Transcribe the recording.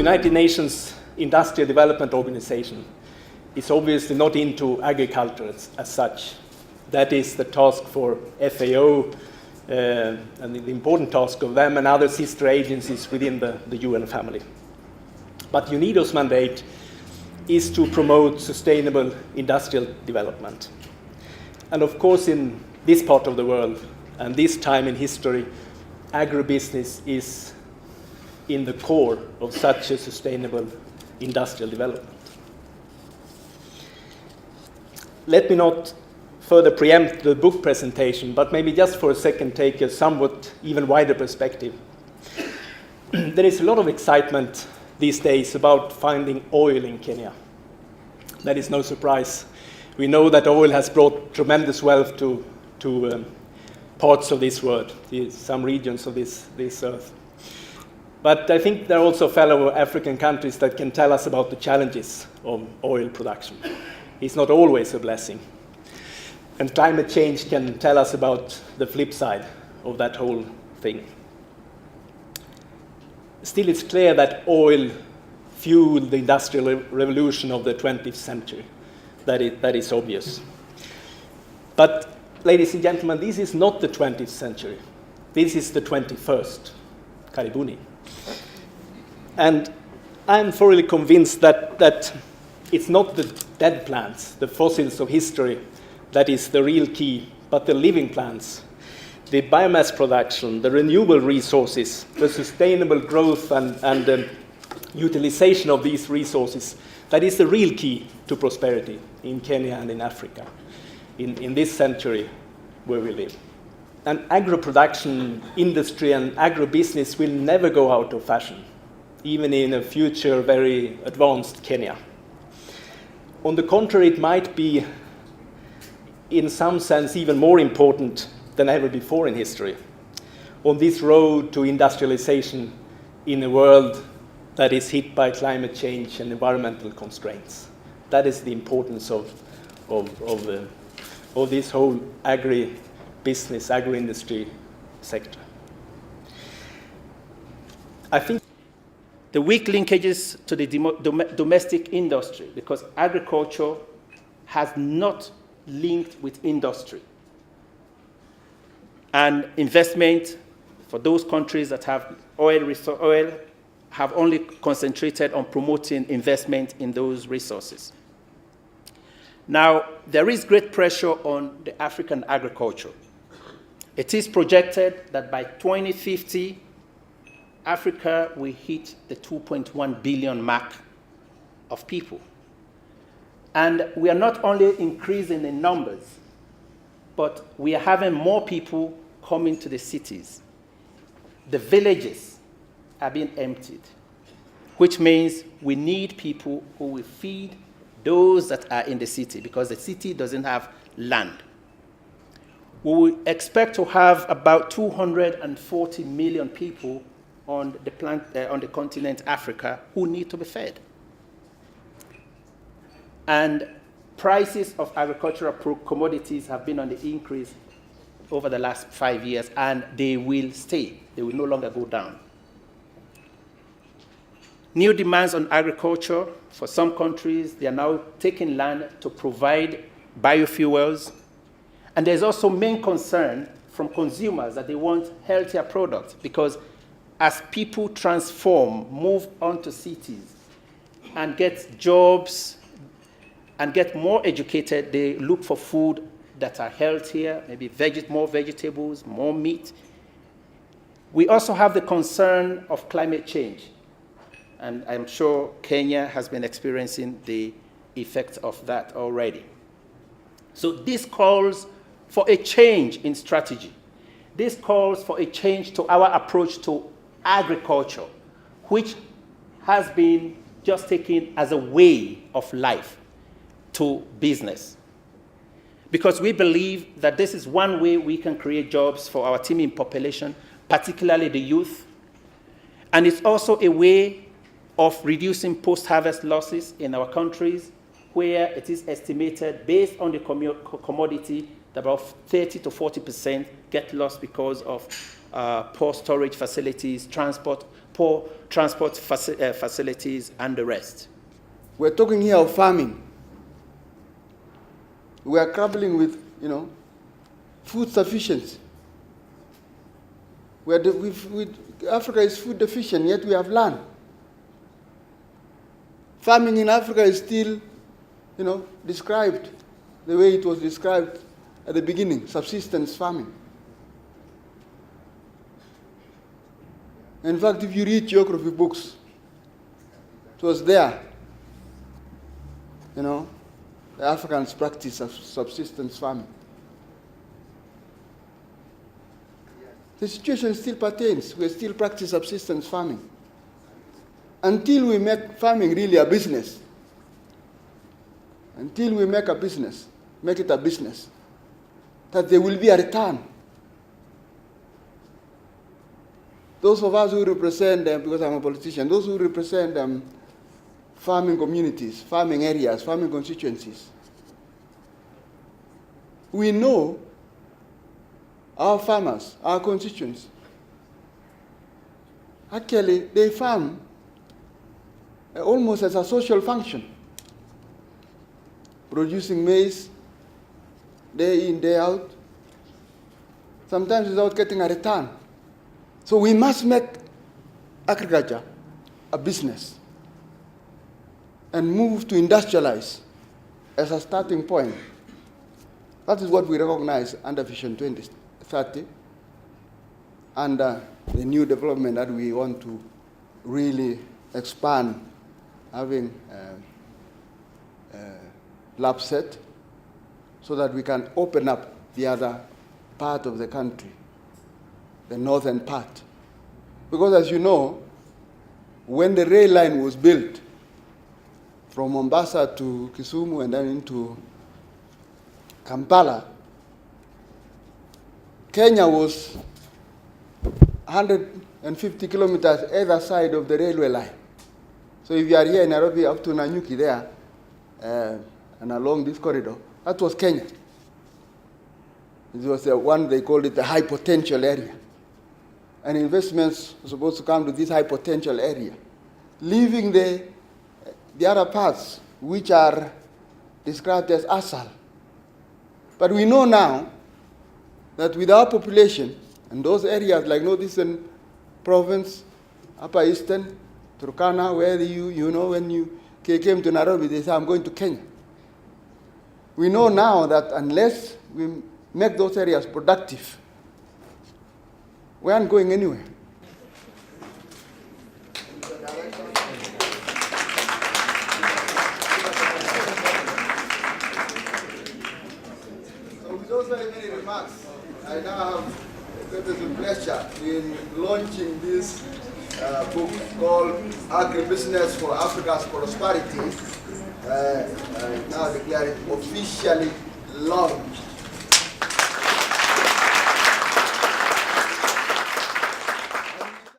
United Nations Industrial Development Organization is obviously not into agriculture as such. That is the task for FAO and the important task of them and other sister agencies within the UN family. But Unido's mandate is to promote sustainable industrial development. And of course, in this part of the world and this time in history, agribusiness is in the core of such a sustainable industrial development. Let me not further preempt the book presentation, but maybe just for a second take a somewhat even wider perspective. There is a lot of excitement these days about finding oil in Kenya. That is no surprise. We know that oil has brought tremendous wealth to parts of this world, some regions of this earth. But I think there are also fellow African countries that can tell us about the challenges of oil production. It's not always a blessing. And climate change can tell us about the flip side of that whole thing. Still, it's clear that oil fueled the industrial revolution of the 20th century. That is obvious. But, ladies and gentlemen, this is not the 20th century. This is the 21st. Karibuni. And I'm thoroughly convinced that it's not the dead plants, the fossils of history, that is the real key, but the living plants, the biomass production, the renewable resources, the sustainable growth and utilization of these resources, that is the real key to prosperity in Kenya and in Africa, in this century where we live. And agro-production industry and agribusiness will never go out of fashion, even in a future very advanced Kenya. On the contrary, it might be, in some sense, even more important than ever before in history, on this road to industrialization in a world that is hit by climate change and environmental constraints. That is the importance of this whole agribusiness, agri-industry sector. I think the weak linkages to the domestic industry, because agriculture has not linked with industry. And investment for those countries that have oil have only concentrated on promoting investment in those resources. Now, there is great pressure on the African agriculture. It is projected that by 2050, Africa will hit the 2.1 billion mark of people. And we are not only increasing in numbers, but we are having more people coming to the cities. The villages are being emptied, which means we need people who will feed those that are in the city, because the city doesn't have land. We will expect to have about 240 million people on the continent Africa who need to be fed. And prices of agricultural commodities have been on the increase over the last 5 years, and they will stay. They will no longer go down. New demands on agriculture. For some countries, they are now taking land to provide biofuels. And there's also main concern from consumers that they want healthier products, because as people transform, move on to cities, and get jobs, and get more educated, they look for food that are healthier, maybe more vegetables, more meat. We also have the concern of climate change. And I'm sure Kenya has been experiencing the effects of that already. So this calls for a change in strategy. This calls for a change to our approach to agriculture, which has been just taken as a way of life to business. Because we believe that this is one way we can create jobs for our teeming population, particularly the youth. And it's also a way of reducing post-harvest losses in our countries, where it is estimated, based on the commodity, that about 30 to 40% get lost because of poor storage facilities, transport, poor transport facilities, and the rest. We're talking here of farming. We are grappling with, food sufficiency. Africa is food deficient, yet we have land. Farming in Africa is still, described the way it was described at the beginning, subsistence farming. In fact, if you read geography books, it was there, the Africans practice of subsistence farming. The situation still pertains. We still practice subsistence farming. Until we make farming really a business, until we make it a business, that there will be a return. Those of us who represent them, because I'm a politician, those who represent farming communities, farming areas, farming constituencies, we know our farmers, our constituents, actually they farm almost as a social function, producing maize day in, day out, sometimes without getting a return. So we must make agriculture a business and move to industrialize as a starting point. That is what we recognize under Vision 2030 and the new development that we want to really expand, having lab set, so that we can open up the other part of the country, the northern part. Because as you know, when the rail line was built from Mombasa to Kisumu and then into Kampala, Kenya was 150 kilometers either side of the railway line. So if you are here in Nairobi up to Nanyuki there, and along this corridor, that was Kenya. It was the one, they called it the high potential area. And investments were supposed to come to this high potential area, leaving the other parts, which are described as ASAL. But we know now that with our population, and those areas like Northeastern Province, Upper Eastern, Turkana, where when you came to Nairobi, they say, I'm going to Kenya. We know now that unless we make those areas productive, we aren't going anywhere. So with those very many remarks, I now have the pleasure in launching this book called Agribusiness for Africa's Prosperity, now declared officially launched.